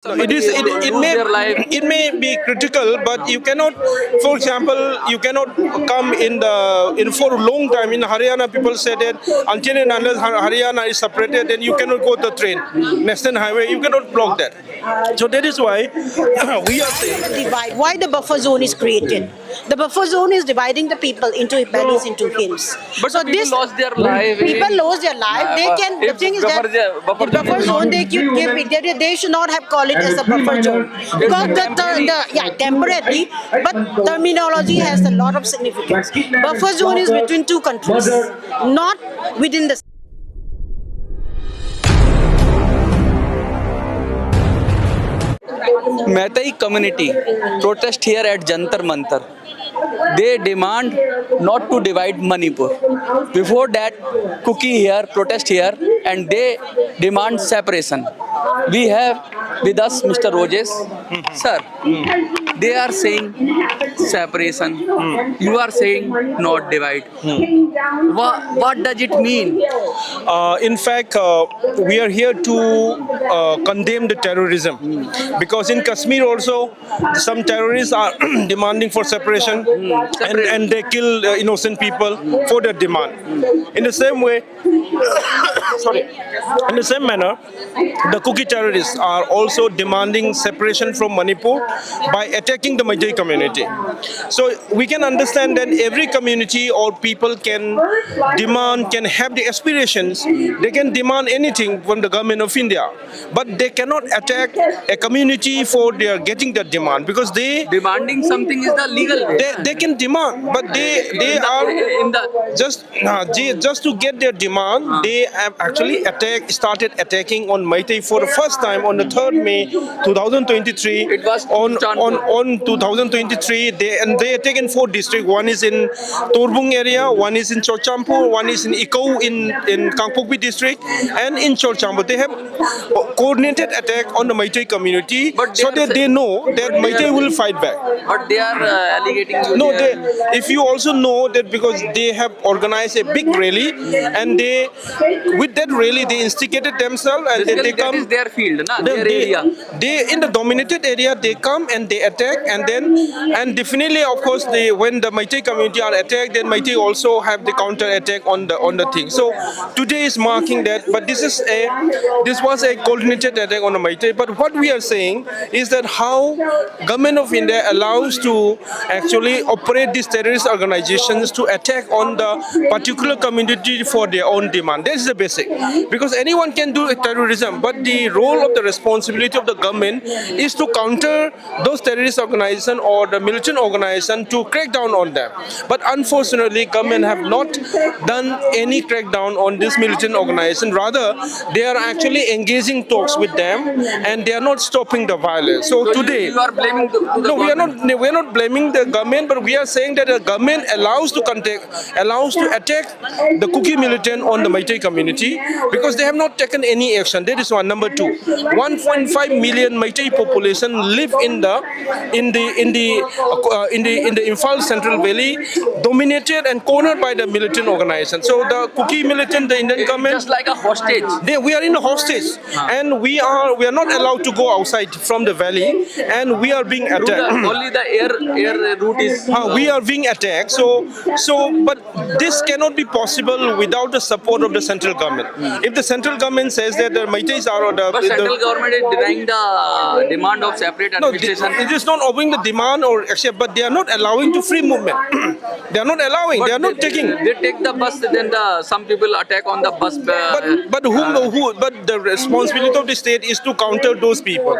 No, it may be critical, but you cannot, for example, you cannot come in for a long time. In Haryana, people say that until and unless Haryana is separated, then you cannot go the train. National highway, you cannot block that. So that is why we are saying. Divide. Why the buffer zone is created? The buffer zone is dividing the people into valleys, into hills. But so people lost their life. People lost their life. They can. The thing is that the buffer zone they give it. They should not have called it as a buffer zone because temporarily, but terminology has a lot of significance. Buffer zone is between two countries, not within the. Meitei community protest here at Jantar Mantar. They demand not to divide Manipur. Before that, Kuki here, protest here, and they demand separation. We have with us Mr. Rogers. Sir, they are saying separation. You are saying not divide. What does it mean? In fact, we are here to condemn the terrorism because in Kashmir also some terrorists are demanding for separation and they kill innocent people for their demand. In the same way, in the same manner, the Kuki terrorists are also demanding separation from Manipur by attacking the Meitei community. So we can understand that every community or people can demand, can have the aspirations, they can demand anything from the government of India, but they cannot attack a community for their getting that demand because they Demanding something is the legal way. they can demand, but they are just to get their demand. They have actually started attacking on Meitei for the first time on the 3rd May 2023. It was on 2023. They attack in 4 districts. One is in Torbung area, one is in Chorchampur, one is in Ikou in Kangpokpi district, and in Chorchampur. They have coordinated attack on the Meitei community, But so that they know that Meitei will fight back. But they are allegating you. No, if you also know that because they have organized a big rally and with that rally they instigated themselves and they come. That is their field, their they, area. They in the dominated area they come and they attack and definitely of course when the Meitei community are attacked, then Meitei also have the counter attack on the thing. So today is marking that, but this was a coordinated attack on the Meitei. But what we are saying is that how government of India allows to actually operate these terrorist organizations to attack on the particular community for their own demand. That is the basic. Because anyone can do terrorism, but the role of the responsibility of the government is to counter those terrorist organizations or the militant organization to crack down on them. But unfortunately, government have not done any crackdown on this militant organization. Rather, they are actually engaging talks with them and they are not stopping the violence. So today, you are blaming the we are not blaming the government, but we are saying that the government allows to attack the Kuki militant on the Meitei community because they have not taken any action. That is one. Number 2, 1.5 million Meitei population live in the Imphal Central Valley, dominated and cornered by the militant organization. So the Kuki militant, the Indian government, just like a hostage. we are in a hostage, and we are not allowed to go outside from the valley, and we are being attacked. Only the air route is. We are being attacked. But this cannot be possible without the support of the central government. If the central government says that the Meiteis are But central government is denying the demand of separate administration. it is not opening the demand or accept, but they are not allowing to free movement. They are not allowing. They are not taking. They take the bus, then some people attack on the bus. But the responsibility of the state is to counter those people.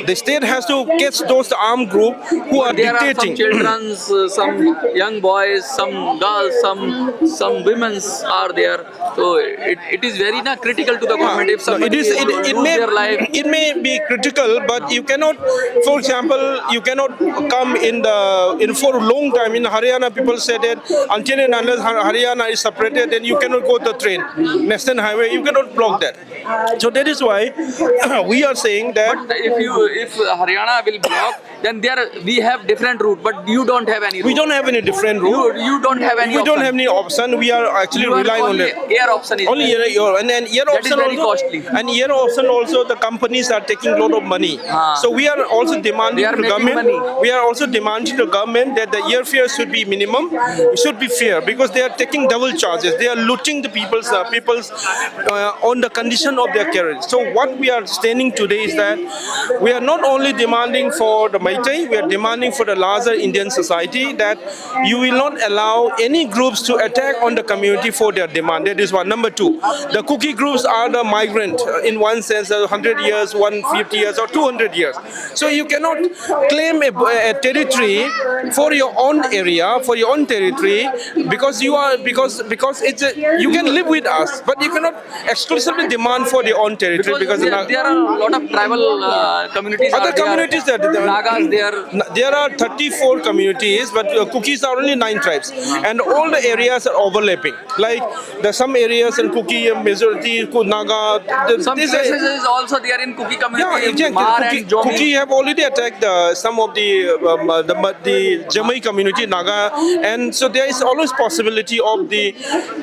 The state has to catch those armed group who are There are dictating. some children, some young boys, some girls, some women are there. So it is very critical to the government. If somebody lose their life, it may be critical, but you cannot, for example, you cannot come in for a long time. In Haryana, people say that until and unless Haryana is separated, then you cannot go the train. National highway, you cannot block that. So that is why we are saying that. but if Haryana will block, then we have different route, but you don't have any route. We don't have any different route. You don't have any We option. don't have any option. We are actually You are relying on only it. air option is Only there. air, and then air That is option very also. costly. And air option also the companies are taking a lot of money. So we are also demanding They are to making government. money. We are also demanding to government that the airfare should be minimum, should be fair, because they are taking double charges. They are looting the people's on the condition of their carriage. So what we are standing today is that we are not only demanding for the Meitei, we are demanding for the larger Indian society that you will not allow any groups to attack on the community for their demand. That is one. Number two, the Kuki groups are the migrant in one sense, 100 years, 150 years, or 200 years. So you cannot claim a territory for your own area, for your own territory, because you are because it's you can live with us, but you cannot exclusively demand for your own territory because there are a lot of tribal communities. other communities that Nagas there. There are 34 communities, but Kukis are only 9 tribes, and all the areas are overlapping. Like there's some areas in Kuki majority, Naga. Some places is also there in Kuki community. Yeah, exactly. Mar and Jomi. Kuki have already attacked some of the Jamai community, Naga, and so there is always possibility of the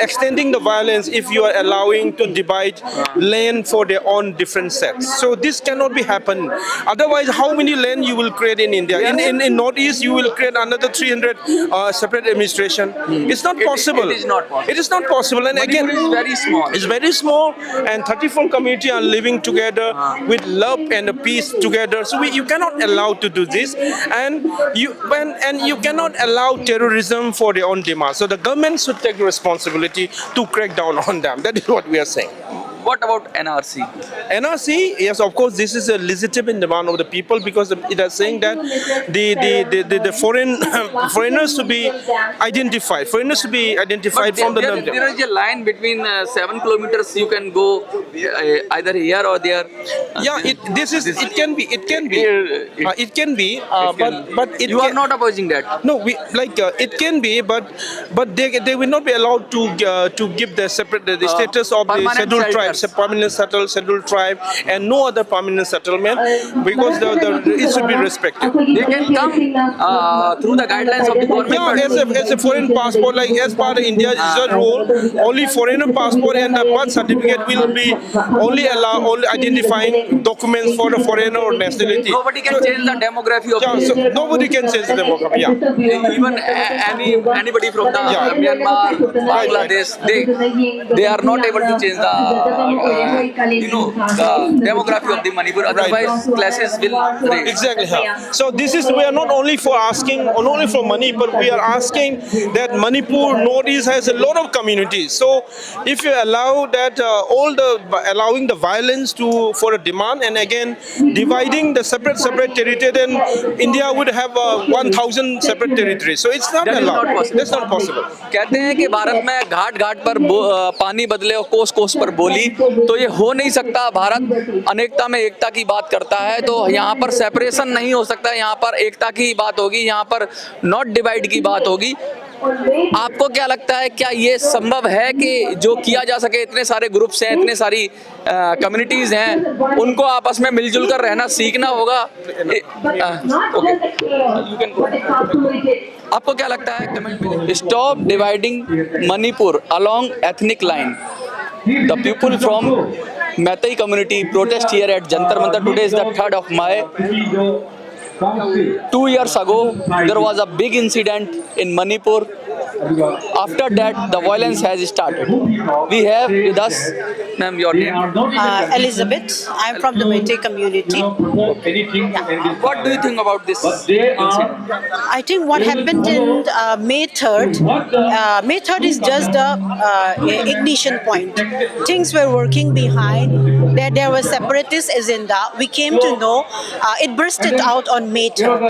extending the violence if you are allowing to divide land for their own different sets. So this cannot be happen. Otherwise, how many land you will create in India? In Northeast, you will create another 300 separate administration. It's not possible. It is not possible. It is not possible. And again, Manipur is very small. it's very small, and 34 community are living together with love and peace together. So you cannot allow to do this, and you cannot allow terrorism for their own demand. So the government should take responsibility to crack down on them. That is what we are saying. What about NRC? NRC, yes, of course, this is a legitimate demand of the people because it is saying that the foreigners to be identified, from the number. There is a line between 7 kilometers. You can go either here or there. Yeah, it can be, but You are not opposing that. No, it can be, but they will not be allowed to give the separate the status of the permanent scheduled shelters. tribes, a permanent scheduled tribe, and no other permanent settlement because it should be respected. They can come through the guidelines of the government. Yeah, as a foreign passport, like as part of India's rule, only foreigner passport and the birth certificate will be only identifying documents for the foreigner or nationality. Nobody can change the demography of Yeah, so nobody can change the demography. Yeah. even anybody from the Myanmar, Bangladesh, they are not able to change the the demography of the Manipur. Otherwise, classes will raise. Exactly. Yeah. So we are not only for asking, not only for money, but we are asking that Manipur Northeast has a lot of communities. So if you allow that allowing the violence for a demand, and again dividing the separate territory, then India would have 1,000 separate territories. So it's not allowed. That's not possible. कहते हैं कि भारत में घाट घाट पर पानी बदले और कोस कोस पर बोली, तो ये हो नहीं सकता। भारत अनेकता में एकता की बात करता है, तो यहाँ पर सेपरेशन नहीं हो सकता। यहाँ पर एकता की बात होगी, यहाँ पर नॉट डिवाइड की बात होगी। आपको क्या लगता है, क्या ये संभव है कि जो किया जा सके? इतने सारे ग्रुप्स हैं, इतने सारी कम्युनिटीज हैं, उनको आपस में मिलजुल कर रहना सीखना होगा। आपको क्या लगता है? Stop dividing Manipur along ethnic line. The people from Meitei community protest here at Jantar Mantar. Today is the 3rd of May. 2 years ago, there was a big incident in Manipur. After that, the violence has started. We have with us, ma'am, your name? Elizabeth. I'm from the Meitei community. What do you think about this incident? I think what happened in May 3rd, May 3rd is just the ignition point. Things were working behind. There was separatist agenda. We came to know it bursted out on May 3rd.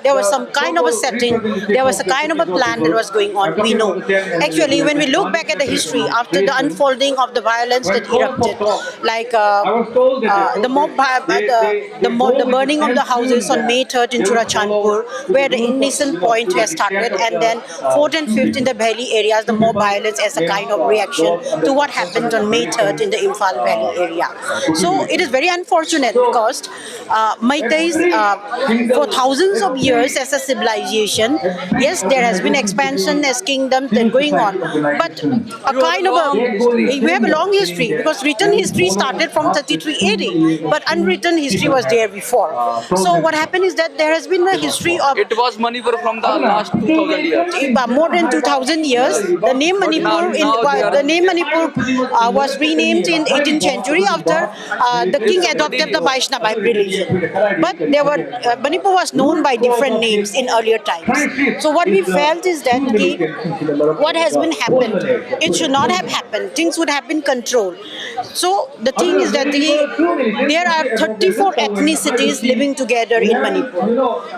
There was some kind of a setting. There was a kind of a plan that was going on. We know. Actually, when we look back at the history, after the unfolding of the violence that erupted, like the burning of the houses on May 3rd in Churachandpur, where the innocent point has started, and then 4th and 5th in the Valley areas, the mob violence as a kind of reaction to what happened on May 3rd in the Imphal Valley area. So it is very unfortunate because Meiteis, for thousands of years as a civilization, yes, there has been expansion, as kingdoms then going on. But a kind of we have a long history because written history started from 33 AD, but unwritten history was there before. So what happened is that there has been a history of It was Manipur from the last 2000 years. more than 2000 years. The name Manipur was renamed in 18th century after the king adopted the Vaishnava religion. But there were Manipur was known by different names in earlier times. So what we felt is that what has been happened, it should not have happened. Things would have been controlled. So the thing is that there are 34 ethnicities living together in Manipur.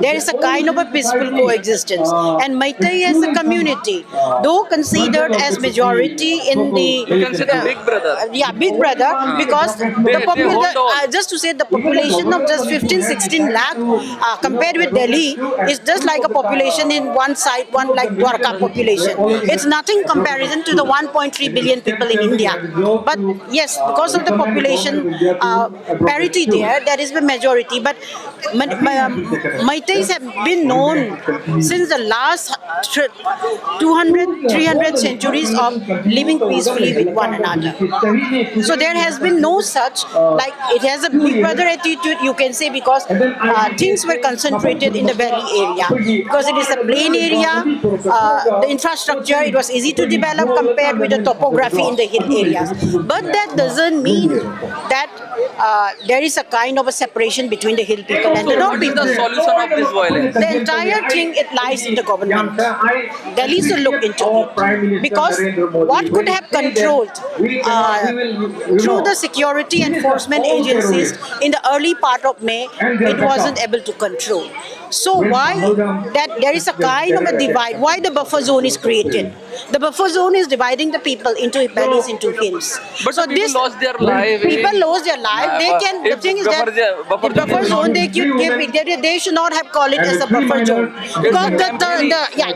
There is a kind of a peaceful coexistence, and Meitei as a community, though considered as majority in the You can say the big brother. big brother, because just to say the population of just 15-16 lakh compared with Delhi is just like a population in one side, one like Dwarka population. It's nothing comparison to the 1.3 billion people in India. But yes, because of the population parity there is the majority. But Meiteis have been known since the last 200, 300 centuries of living peacefully with one another. So there has been no such, like it has a big brother attitude, you can say, because things were concentrated in the valley area. Because it is a plain area, the infrastructure, it was easy to develop compared with the topography in the hill areas. But that doesn't mean that there is a kind of a separation between the hill people and the So north what is people. the solution of this violence? The entire thing, it lies in the government. Delhi should look into it. Because what could have controlled through the security enforcement agencies in the early part of May, it wasn't able to control. So why that there is a kind of a divide, why the buffer zone is created? The buffer zone is dividing the people into valleys, into hills. But so people lost their life. People lost their life. They can. The thing is that the buffer zone they should not have called it as a buffer zone because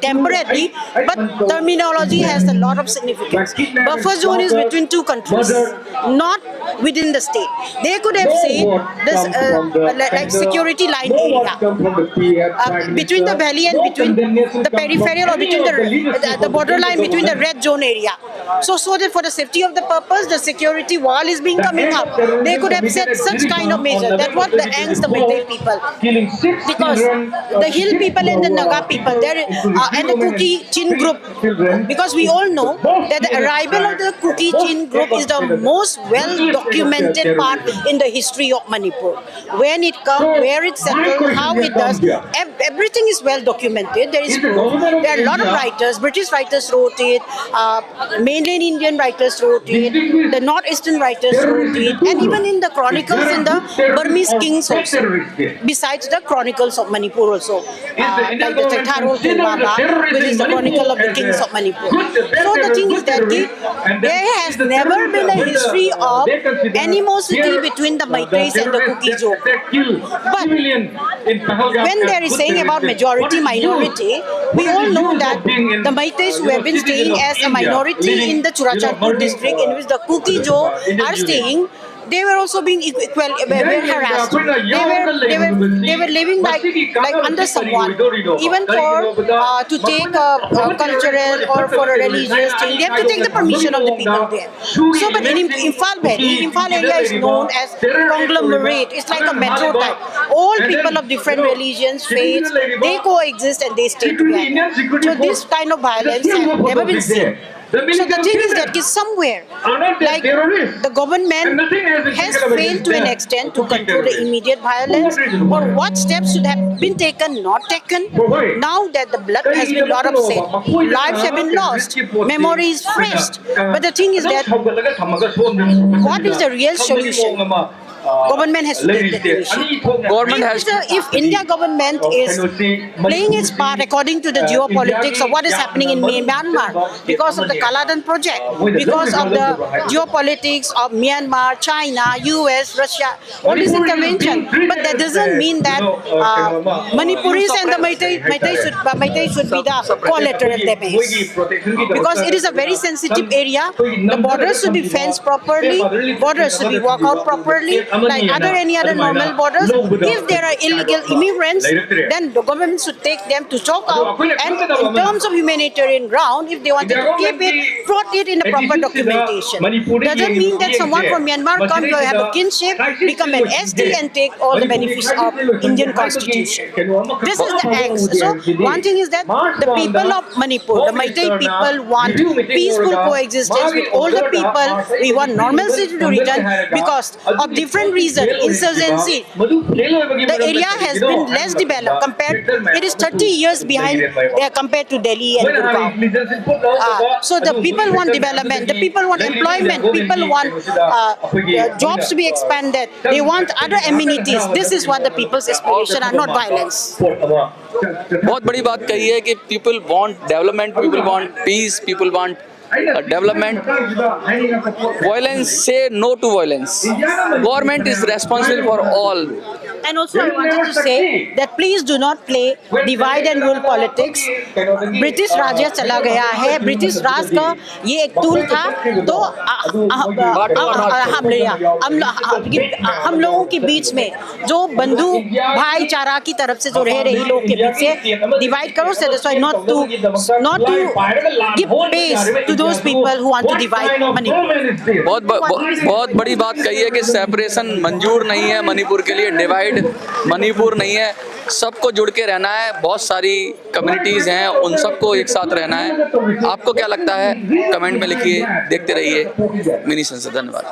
temporarily, but terminology has a lot of significance. Buffer zone is between two countries, not within the state. They could have said this like security line area between the valley and between the peripheral or between the borderline between the red zone area. So that for the safety of the purpose, the security wall is being coming up. They could have set such kind of measure. That's what the angst the Meitei people. Because the hill people and the Naga people, and the Kuki Chin group, because we all know that the arrival of the Kuki Chin group is the most well documented part in the history of Manipur. When it comes, where it settled, how it does, everything is well documented. There is proof. There are a lot of writers, British writers wrote it, mainland Indian writers wrote it, the northeastern writers wrote it, and even in the chronicles in the Burmese kings also, besides the chronicles of Manipur also, like the Thetharol Kulbaba, which is the chronicle of the kings of Manipur. So the thing is that there has never been a history of animosity between the Meiteis and the Kukis. But when there is saying about majority minority, we all know that the Meiteis who have been staying as a minority in the Churachandpur district, in which the Kuki-Jo are staying, they were also being harassed. They were living like under someone. Even for to take a cultural or for a religious thing, they have to take the permission of the people there. So, but in Imphal Valley, Imphal area is known as conglomerate. It's like a metro type. All people of different religions, faiths, they coexist and they stay together. So this kind of violence has never been seen. So the thing is that somewhere, like the government has failed to an extent to control the immediate violence, or what steps should have been taken, not taken. Now that the blood has been lot of shed, lives have been lost, memory is fresh. But the thing is that, what is the real solution? Government has to take that decision. Government has If India government is playing its part according to the geopolitics of what is happening in Myanmar, because of the Kaladan project, because of the geopolitics of Myanmar, China, US, Russia, all this intervention. But that doesn't mean that Manipuris and the Meitei should be the collateral damage. Because it is a very sensitive area. The borders should be fenced properly, borders should be walked out properly. like any other normal borders. If there are illegal immigrants, then the government should take them to chalk out, and in terms of humanitarian ground, if they wanted to keep it, plot it in a proper documentation. Doesn't mean that someone from Myanmar come to have a kinship, become an SD and take all the benefits of Indian constitution. This is the angst. So one thing is that the people of Manipur, the Meitei people want peaceful coexistence with all the people. We want normalcy to return because of different reasons. Insurgency, the area has been less developed compared. It is 30 years behind compared to Delhi and Gurgaon. So the people want development, the people want employment, people want jobs to be expanded. They want other amenities. This is what the people's aspiration are, not violence. बहुत बड़ी बात कही है कि people want development, people want peace, people want development. Violence, say no to violence. Government is responsible for all. And also I wanted to say that please do not play divide and rule politics. British Raj चला गया है, British राज का ये एक tool था, तो हम लोगों के बीच में जो बंधु भाईचारा की तरफ से जो रह रही लोग के बीच से डिवाइड करो, not to give space to those people who want to divide Manipur. बहुत बड़ी बात कही है कि सेपरेशन मंजूर नहीं है मणिपुर के लिए, डिवाइड मणिपुर नहीं है, सबको जुड़ के रहना है। बहुत सारी कम्युनिटीज हैं, उन सबको एक साथ रहना है। आपको क्या लगता है कमेंट में लिखिए, देखते रहिए मिनी संसद। धन्यवाद।